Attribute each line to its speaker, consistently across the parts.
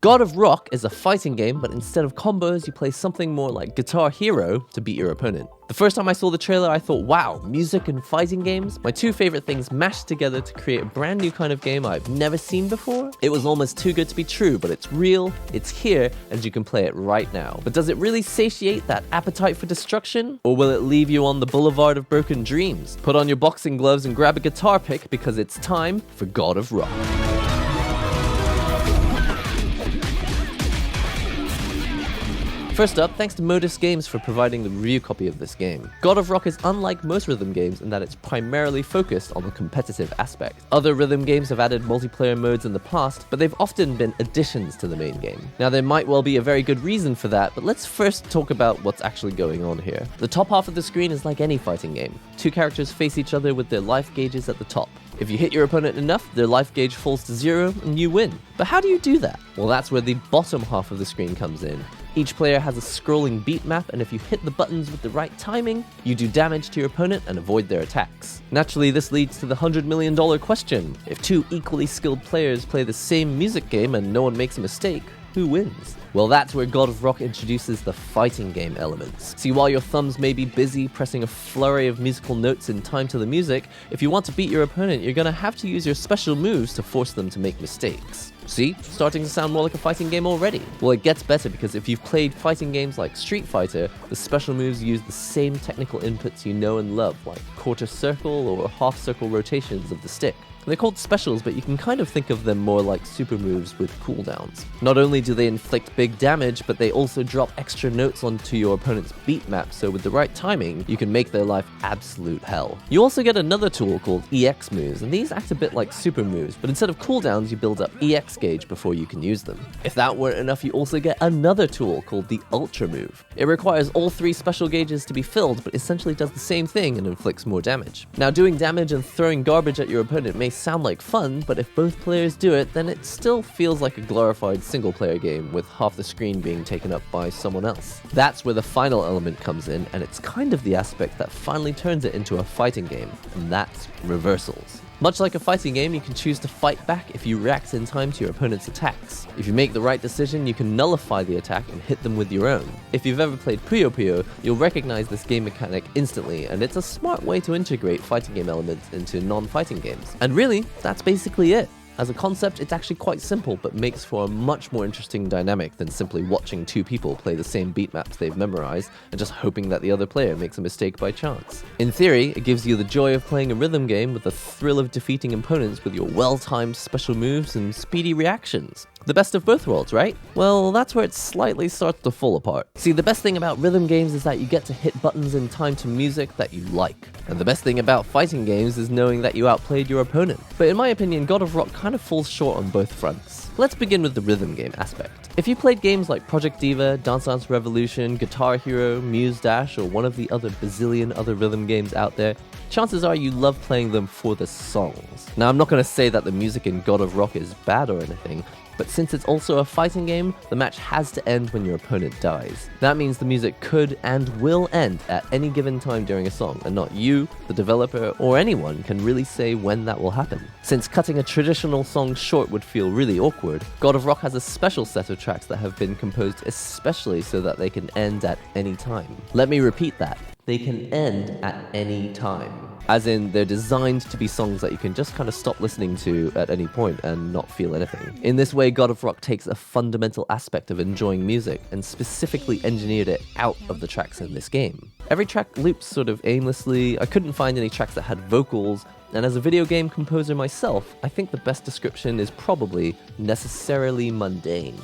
Speaker 1: God of Rock is a fighting game, but instead of combos, you play something more like Guitar Hero to beat your opponent. The first time I saw the trailer, I thought, wow, music and fighting games? My two favorite things mashed together to create a brand new kind of game I've never seen before? It was almost too good to be true, but it's real, it's here, and you can play it right now. But does it really satiate that appetite for destruction? Or will it leave you on the boulevard of broken dreams? Put on your boxing gloves and grab a guitar pick because it's time for God of Rock. First up, thanks to Modus Games for providing the review copy of this game. God of Rock is unlike most rhythm games in that it's primarily focused on the competitive aspect. Other rhythm games have added multiplayer modes in the past, but they've often been additions to the main game. Now there might well be a very good reason for that, but let's first talk about what's actually going on here. The top half of the screen is like any fighting game. Two characters face each other with their life gauges at the top. If you hit your opponent enough, their life gauge falls to 0 and you win. But how do you do that? Well, that's where the bottom half of the screen comes in. Each player has a scrolling beat map, and if you hit the buttons with the right timing, you do damage to your opponent and avoid their attacks. Naturally, this leads to the $100 million question. If two equally skilled players play the same music game and no one makes a mistake, who wins? Well, that's where God of Rock introduces the fighting game elements. See, while your thumbs may be busy pressing a flurry of musical notes in time to the music, if you want to beat your opponent, you're gonna have to use your special moves to force them to make mistakes. See? Starting to sound more like a fighting game already. Well, it gets better because if you've played fighting games like Street Fighter, the special moves use the same technical inputs you know and love, like quarter circle or half circle rotations of the stick. They're called specials, but you can kind of think of them more like super moves with cooldowns. Not only do they inflict big damage, but they also drop extra notes onto your opponent's beat map, so with the right timing, you can make their life absolute hell. You also get another tool called EX moves, and these act a bit like super moves, but instead of cooldowns, you build up EX gauge before you can use them. If that weren't enough, you also get another tool called the Ultra move. It requires all 3 special gauges to be filled, but essentially does the same thing and inflicts more damage. Now, doing damage and throwing garbage at your opponent may sound like fun, but if both players do it, then it still feels like a glorified single-player game with half the screen being taken up by someone else. That's where the final element comes in, and it's kind of the aspect that finally turns it into a fighting game, and that's reversals. Much like a fighting game, you can choose to fight back if you react in time to your opponent's attacks. If you make the right decision, you can nullify the attack and hit them with your own. If you've ever played Puyo Puyo, you'll recognize this game mechanic instantly, and it's a smart way to integrate fighting game elements into non-fighting games. And really, that's basically it. As a concept, it's actually quite simple, but makes for a much more interesting dynamic than simply watching two people play the same beat maps they've memorized and just hoping that the other player makes a mistake by chance. In theory, it gives you the joy of playing a rhythm game with the thrill of defeating opponents with your well-timed special moves and speedy reactions. The best of both worlds, right? Well, that's where it slightly starts to fall apart. See, the best thing about rhythm games is that you get to hit buttons in time to music that you like. And the best thing about fighting games is knowing that you outplayed your opponent. But in my opinion, God of Rock kind of falls short on both fronts. Let's begin with the rhythm game aspect. If you played games like Project Diva, Dance Dance Revolution, Guitar Hero, Muse Dash, or one of the other bazillion other rhythm games out there, chances are you love playing them for the songs. Now, I'm not going to say that the music in God of Rock is bad or anything, but since it's also a fighting game, the match has to end when your opponent dies. That means the music could and will end at any given time during a song, and not you, the developer, or anyone can really say when that will happen. Since cutting a traditional song short would feel really awkward, God of Rock has a special set of tracks that have been composed especially so that they can end at any time. Let me repeat that. They can end at any time. As in, they're designed to be songs that you can just kind of stop listening to at any point and not feel anything. In this way, God of Rock takes a fundamental aspect of enjoying music and specifically engineered it out of the tracks in this game. Every track loops sort of aimlessly. I couldn't find any tracks that had vocals, and as a video game composer myself, I think the best description is probably necessarily mundane.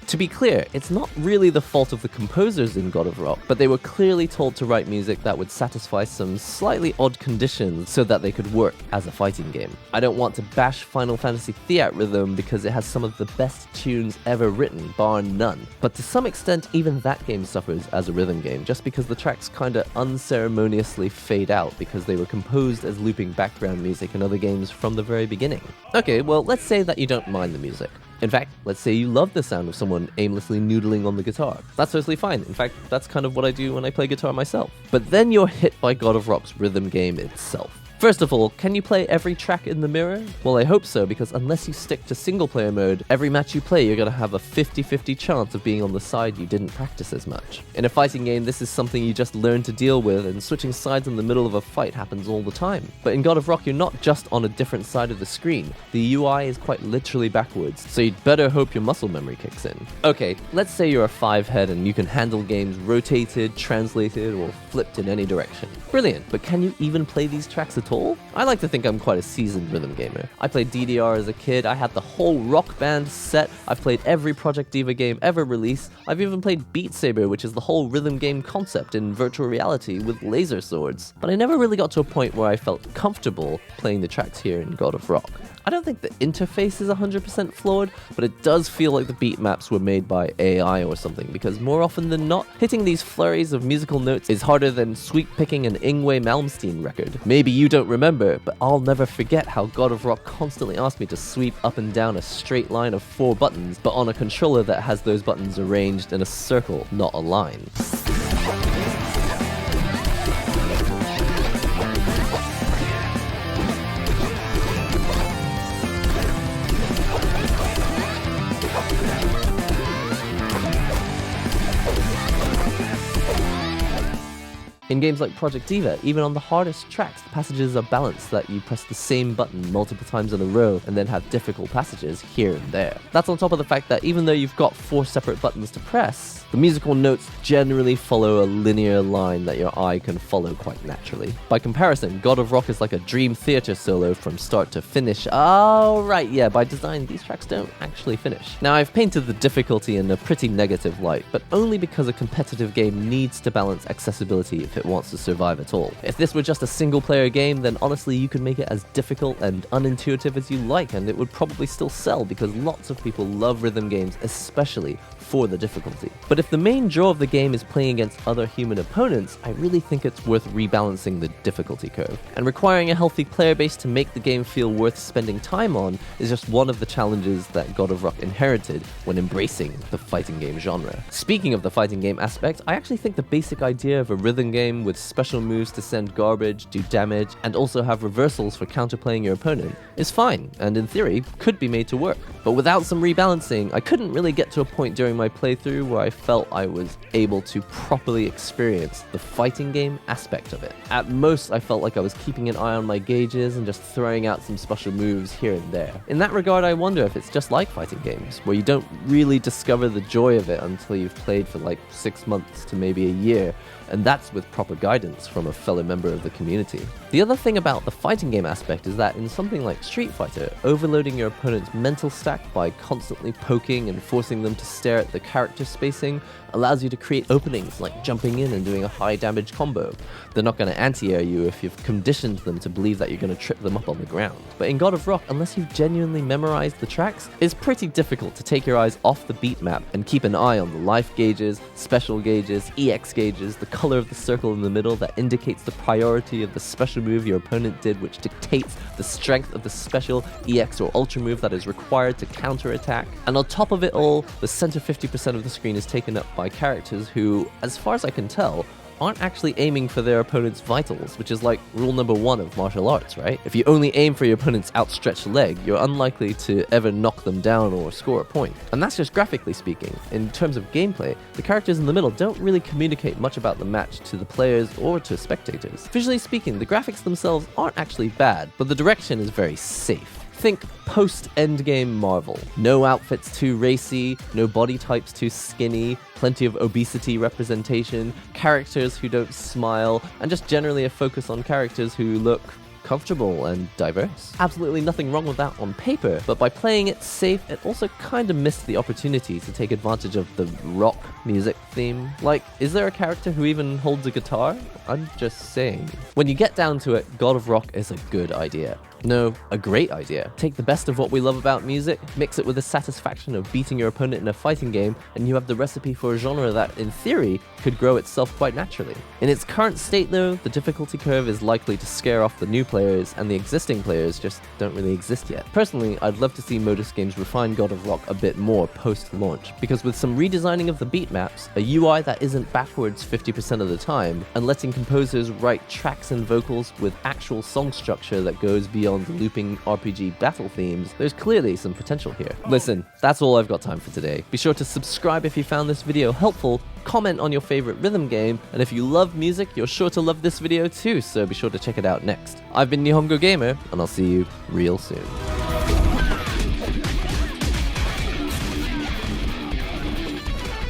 Speaker 1: To be clear, it's not really the fault of the composers in God of Rock, but they were clearly told to write music that would satisfy some slightly odd conditions so that they could work as a fighting game. I don't want to bash Final Fantasy Theatrhythm because it has some of the best tunes ever written, bar none. But to some extent, even that game suffers as a rhythm game, just because the tracks kinda unceremoniously fade out because they were composed as looping background music in other games from the very beginning. Okay, well, let's say that you don't mind the music. In fact, let's say you love the sound of someone aimlessly noodling on the guitar. That's totally fine. In fact, that's kind of what I do when I play guitar myself. But then you're hit by God of Rock's rhythm game itself. First of all, can you play every track in the mirror? Well, I hope so, because unless you stick to single player mode, every match you play you're going to have a 50-50 chance of being on the side you didn't practice as much. In a fighting game, this is something you just learn to deal with, and switching sides in the middle of a fight happens all the time. But in God of Rock, you're not just on a different side of the screen. The UI is quite literally backwards, so you'd better hope your muscle memory kicks in. Okay, let's say you're a 5-head and you can handle games rotated, translated, or flipped in any direction. Brilliant, but can you even play these tracks at all? I like to think I'm quite a seasoned rhythm gamer. I played DDR as a kid, I had the whole Rock Band set, I've played every Project Diva game ever released, I've even played Beat Saber, which is the whole rhythm game concept in virtual reality with laser swords. But I never really got to a point where I felt comfortable playing the tracks here in God of Rock. I don't think the interface is 100% flawed, but it does feel like the beat maps were made by AI or something, because more often than not, hitting these flurries of musical notes is harder than sweep picking an Yngwie Malmsteen record. Maybe you don't remember, but I'll never forget how God of Rock constantly asked me to sweep up and down a straight line of 4 buttons, but on a controller that has those buttons arranged in a circle, not a line. In games like Project Diva, even on the hardest tracks, the passages are balanced so that you press the same button multiple times in a row and then have difficult passages here and there. That's on top of the fact that even though you've got 4 separate buttons to press, the musical notes generally follow a linear line that your eye can follow quite naturally. By comparison, God of Rock is like a Dream Theater solo from start to finish. Oh, right, yeah, by design, these tracks don't actually finish. Now, I've painted the difficulty in a pretty negative light, but only because a competitive game needs to balance accessibility if it wants to survive at all. If this were just a single-player game, then honestly, you could make it as difficult and unintuitive as you like, and it would probably still sell because lots of people love rhythm games, especially for the difficulty. But if the main draw of the game is playing against other human opponents, I really think it's worth rebalancing the difficulty curve. And requiring a healthy player base to make the game feel worth spending time on is just one of the challenges that God of Rock inherited when embracing the fighting game genre. Speaking of the fighting game aspect, I actually think the basic idea of a rhythm game with special moves to send garbage, do damage, and also have reversals for counterplaying your opponent is fine, and in theory, could be made to work. But without some rebalancing, I couldn't really get to a point during my playthrough where I felt I was able to properly experience the fighting game aspect of it. At most, I felt like I was keeping an eye on my gauges and just throwing out some special moves here and there. In that regard, I wonder if it's just like fighting games, where you don't really discover the joy of it until you've played for like 6 months to maybe a year, and that's with proper guidance from a fellow member of the community. The other thing about the fighting game aspect is that in something like Street Fighter, overloading your opponent's mental stack by constantly poking and forcing them to stare at the character spacing allows you to create openings like jumping in and doing a high damage combo. They're not going to anti-air you if you've conditioned them to believe that you're going to trip them up on the ground. But in God of Rock, unless you've genuinely memorized the tracks, it's pretty difficult to take your eyes off the beat map and keep an eye on the life gauges, special gauges, EX gauges, the color of the circle in the middle that indicates the priority of the special move your opponent did, which dictates the strength of the special EX or ultra move that is required to counterattack. And on top of it all, the center 50% of the screen is taken up by characters who, as far as I can tell, aren't actually aiming for their opponent's vitals, which is like rule number 1 of martial arts, right? If you only aim for your opponent's outstretched leg, you're unlikely to ever knock them down or score a point. And that's just graphically speaking. In terms of gameplay, the characters in the middle don't really communicate much about the match to the players or to spectators. Visually speaking, the graphics themselves aren't actually bad, but the direction is very safe. Think post-endgame Marvel. No outfits too racy, no body types too skinny, plenty of obesity representation, characters who don't smile, and just generally a focus on characters who look comfortable and diverse. Absolutely nothing wrong with that on paper, but by playing it safe, it also kind of missed the opportunity to take advantage of the rock music theme. Like, is there a character who even holds a guitar? I'm just saying. When you get down to it, God of Rock is a good idea. No, a great idea. Take the best of what we love about music, mix it with the satisfaction of beating your opponent in a fighting game, and you have the recipe for a genre that, in theory, could grow itself quite naturally. In its current state though, the difficulty curve is likely to scare off the new players, and the existing players just don't really exist yet. Personally, I'd love to see Modus Games refine God of Rock a bit more post-launch, because with some redesigning of the beat maps, a UI that isn't backwards 50% of the time, and letting composers write tracks and vocals with actual song structure that goes beyond looping RPG battle themes, there's clearly some potential here. Listen, that's all I've got time for today. Be sure to subscribe if you found this video helpful, comment on your favorite rhythm game, and if you love music, you're sure to love this video too, so be sure to check it out next. I've been NihongoGamer, and I'll see you real soon.